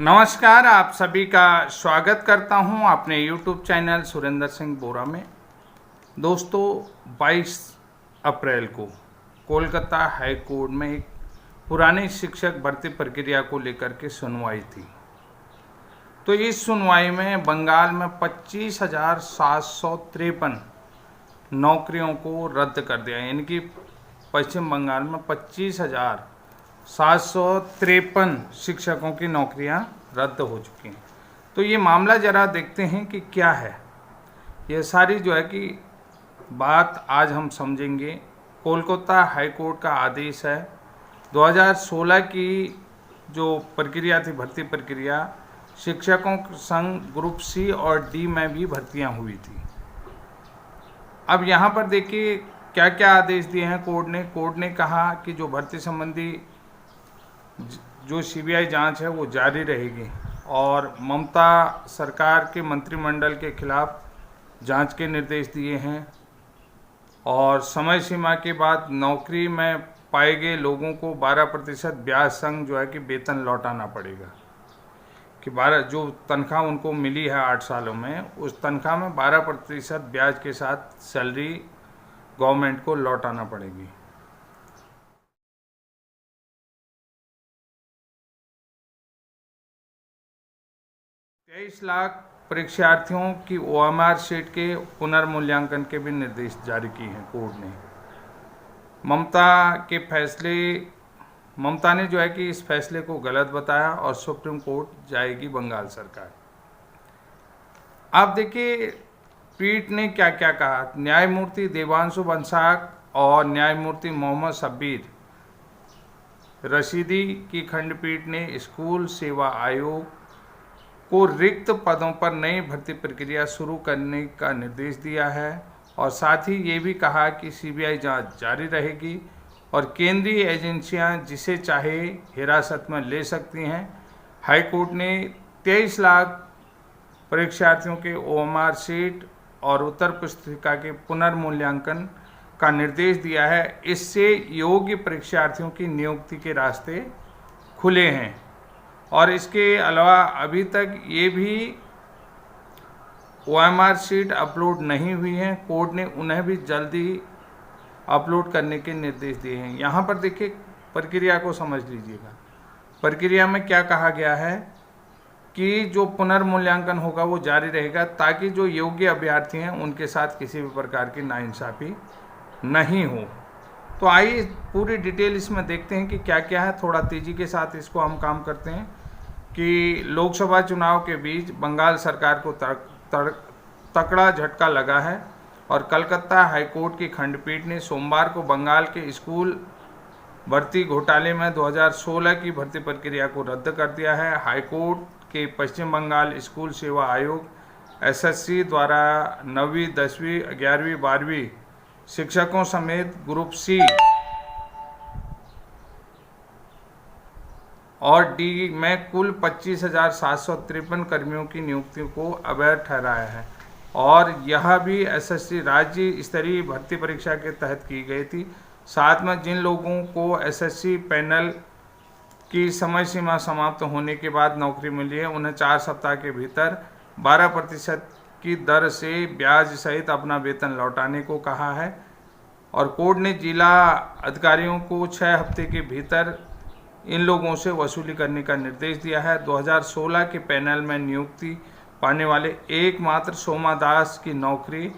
नमस्कार, आप सभी का स्वागत करता हूं अपने YouTube चैनल सुरेंद्र सिंह बोरा में। दोस्तों, 22 अप्रैल को कोलकाता हाई कोर्ट में एक पुरानी शिक्षक भर्ती प्रक्रिया को लेकर के सुनवाई थी। तो इस सुनवाई में बंगाल में 25,753 नौकरियों को रद्द कर दिया, यानी कि पश्चिम बंगाल में 25,753 शिक्षकों की नौकरियां रद्द हो चुकी हैं। तो ये मामला ज़रा देखते हैं कि क्या है। ये सारी जो है कि बात आज हम समझेंगे। कोलकाता हाई कोर्ट का आदेश है। 2016 की जो प्रक्रिया थी, भर्ती प्रक्रिया, शिक्षकों संघ ग्रुप सी और डी में भी भर्तियां हुई थी। अब यहाँ पर देखिए क्या क्या आदेश दिए हैं कोर्ट ने कहा कि जो भर्ती संबंधी जो सीबीआई जांच है वो जारी रहेगी और ममता सरकार के मंत्रिमंडल के खिलाफ जांच के निर्देश दिए हैं और समय सीमा के बाद नौकरी में पाए गए लोगों को 12% ब्याज संग जो है कि वेतन लौटाना पड़ेगा। कि 12 जो तनख्वाह उनको मिली है 8 सालों में, उस तनख्वाह में 12% ब्याज के साथ सैलरी गवर्नमेंट को लौटाना पड़ेगी। तेईस लाख परीक्षार्थियों की OMR शीट के पुनर्मूल्यांकन के भी निर्देश जारी किए हैं कोर्ट ने। ममता ने जो है कि इस फैसले को गलत बताया और सुप्रीम कोर्ट जाएगी बंगाल सरकार। आप देखिए पीठ ने क्या क्या कहा। न्यायमूर्ति देवांशु बंसाक और न्यायमूर्ति मोहम्मद शब्बीर रशीदी की खंडपीठ ने स्कूल सेवा आयोग को रिक्त पदों पर नई भर्ती प्रक्रिया शुरू करने का निर्देश दिया है और साथ ही ये भी कहा कि सीबीआई जांच जारी रहेगी और केंद्रीय एजेंसियां जिसे चाहे हिरासत में ले सकती हैं। हाईकोर्ट ने 23 लाख परीक्षार्थियों के OMR शीट और उत्तर पुस्तिका के पुनर्मूल्यांकन का निर्देश दिया है। इससे योग्य परीक्षार्थियों की नियुक्ति के रास्ते खुले हैं और इसके अलावा अभी तक ये भी OMR शीट अपलोड नहीं हुई हैं। कोर्ट ने उन्हें भी जल्दी अपलोड करने के निर्देश दिए हैं। यहाँ पर देखिए प्रक्रिया को समझ लीजिएगा। प्रक्रिया में क्या कहा गया है कि जो पुनर्मूल्यांकन होगा वो जारी रहेगा ताकि जो योग्य अभ्यर्थी हैं उनके साथ किसी भी प्रकार की नाइंसाफ़ी नहीं हो। तो आइए पूरी डिटेल इसमें देखते हैं कि क्या क्या है। थोड़ा तेज़ी के साथ इसको हम काम करते हैं कि लोकसभा चुनाव के बीच बंगाल सरकार को तकड़ा झटका लगा है और कलकत्ता हाईकोर्ट की खंडपीठ ने सोमवार को बंगाल के स्कूल भर्ती घोटाले में 2016 की भर्ती प्रक्रिया को रद्द कर दिया है। हाईकोर्ट के पश्चिम बंगाल स्कूल सेवा आयोग SSC द्वारा 9वीं, 10वीं, 11वीं, 12वीं शिक्षकों समेत ग्रुप सी और डी में कुल 25,753 कर्मियों की नियुक्ति को अवैध ठहराया है और यह भी SSC राज्य स्तरीय भर्ती परीक्षा के तहत की गई थी। साथ में जिन लोगों को SSC पैनल की समय सीमा समाप्त होने के बाद नौकरी मिली है उन्हें 4 सप्ताह के भीतर 12% की दर से ब्याज सहित अपना वेतन लौटाने को कहा है और कोर्ट ने जिला अधिकारियों को 6 हफ्ते के भीतर इन लोगों से वसूली करने का निर्देश दिया है। 2016 के पैनल में नियुक्ति पाने वाले एकमात्र सोमा दास की नौकरी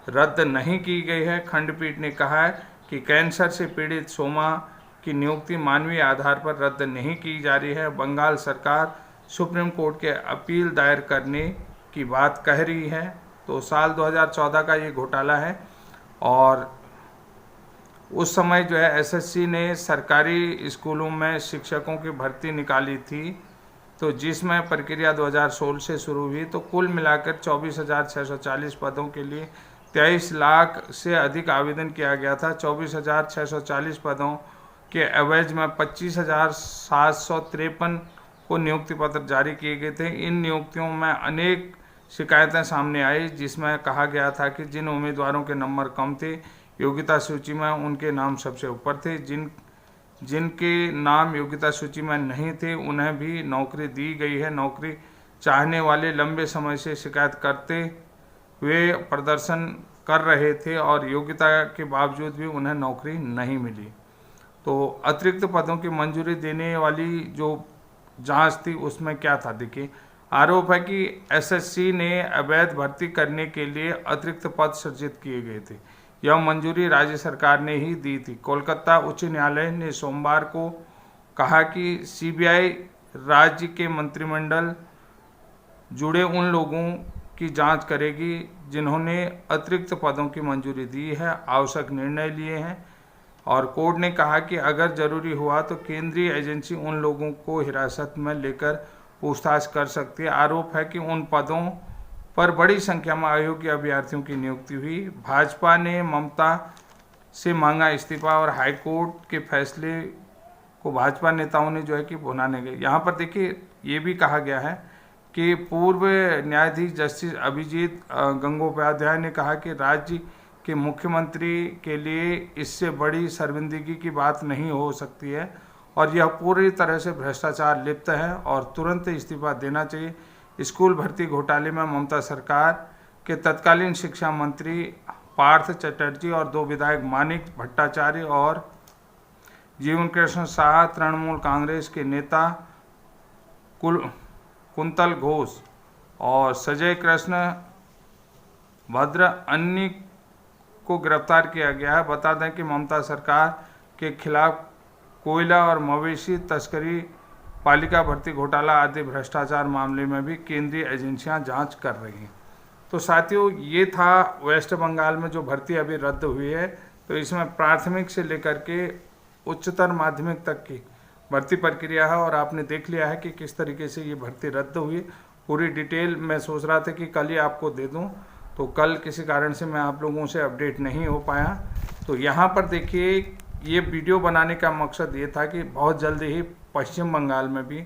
रद्द नहीं की गई है। खंडपीठ ने कहा है कि कैंसर से पीड़ित सोमा की नियुक्ति मानवीय आधार पर रद्द नहीं की जा रही है। बंगाल सरकार सुप्रीम कोर्ट के अपील दायर करने की बात कह रही है। तो साल 2014 का ये घोटाला है और उस समय जो है SSC ने सरकारी स्कूलों में शिक्षकों की भर्ती निकाली थी, तो जिसमें प्रक्रिया 2016 से शुरू हुई। तो कुल मिलाकर 24,640 पदों के लिए 23 लाख से अधिक आवेदन किया गया था। 24,640 पदों के एवरेज में 25,753 को नियुक्ति पत्र जारी किए गए थे। इन नियुक्तियों में अनेक शिकायतें सामने आई जिसमें कहा गया था कि जिन उम्मीदवारों के नंबर कम थे योग्यता सूची में उनके नाम सबसे ऊपर थे। जिन जिनके नाम योग्यता सूची में नहीं थे उन्हें भी नौकरी दी गई है। नौकरी चाहने वाले लंबे समय से शिकायत करते हुए प्रदर्शन कर रहे थे और योग्यता के बावजूद भी उन्हें नौकरी नहीं मिली। तो अतिरिक्त पदों की मंजूरी देने वाली जो जांच थी उसमें क्या था, देखिए आरोप है कि एसएससी ने अवैध भर्ती करने के लिए अतिरिक्त पद सृजित किए गए थे। यह मंजूरी राज्य सरकार ने ही दी थी। कोलकाता उच्च न्यायालय ने सोमवार को कहा कि सीबीआई राज्य के मंत्रिमंडल जुड़े उन लोगों की जांच करेगी जिन्होंने अतिरिक्त पदों की मंजूरी दी है, आवश्यक निर्णय लिए हैं। और कोर्ट ने कहा कि अगर जरूरी हुआ तो केंद्रीय एजेंसी उन लोगों को हिरासत में लेकर पूछताछ कर सकती है। आरोप है कि उन पदों पर बड़ी संख्या में अयोग्य अभ्यर्थियों की नियुक्ति हुई। भाजपा ने ममता से मांगा इस्तीफा और हाईकोर्ट के फैसले को भाजपा नेताओं ने जो है कि भुनाने गए। यहाँ पर देखिए ये भी कहा गया है कि पूर्व न्यायाधीश जस्टिस अभिजीत गंगोपाध्याय ने कहा कि राज्य के मुख्यमंत्री के लिए इससे बड़ी शर्मिंदगी की बात नहीं हो सकती है और यह पूरी तरह से भ्रष्टाचार लिप्त है और तुरंत इस्तीफा देना चाहिए। स्कूल भर्ती घोटाले में ममता सरकार के तत्कालीन शिक्षा मंत्री पार्थ चटर्जी और 2 विधायक मानिक भट्टाचार्य और जीवन कृष्ण शाह, तृणमूल कांग्रेस के नेता कुंतल घोष और संजय कृष्ण भद्र अन्य को गिरफ्तार किया गया है। बता दें कि ममता सरकार के खिलाफ कोयला और मवेशी तस्करी, पालिका भर्ती घोटाला आदि भ्रष्टाचार मामले में भी केंद्रीय एजेंसियां जांच कर रही हैं। तो साथियों ये था वेस्ट बंगाल में जो भर्ती अभी रद्द हुई है। तो इसमें प्राथमिक से लेकर के उच्चतर माध्यमिक तक की भर्ती प्रक्रिया है और आपने देख लिया है कि किस तरीके से ये भर्ती रद्द हुई। पूरी डिटेल मैं सोच रहा था कि कल ही आपको दे दूं, तो कल किसी कारण से मैं आप लोगों से अपडेट नहीं हो पाया। तो यहाँ पर देखिए ये वीडियो बनाने का मकसद ये था कि बहुत जल्दी ही पश्चिम बंगाल में भी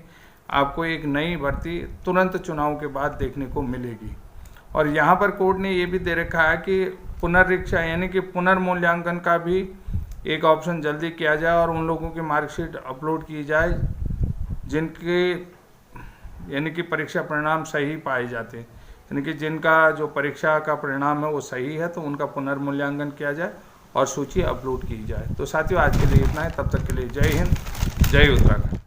आपको एक नई भर्ती तुरंत चुनाव के बाद देखने को मिलेगी। और यहाँ पर कोर्ट ने ये भी दे रखा है कि पुनर्रीक्षा यानी कि पुनर्मूल्यांकन का भी एक ऑप्शन जल्दी किया जाए और उन लोगों की मार्कशीट अपलोड की जाए जिनके यानी कि परीक्षा परिणाम सही पाए जाते हैं, यानी कि जिनका जो परीक्षा का परिणाम है वो सही है तो उनका पुनर्मूल्यांकन किया जाए और सूची अपलोड की जाए। तो साथियों आज के लिए इतना है, तब तक के लिए जय हिंद, जय उत्तराखंड।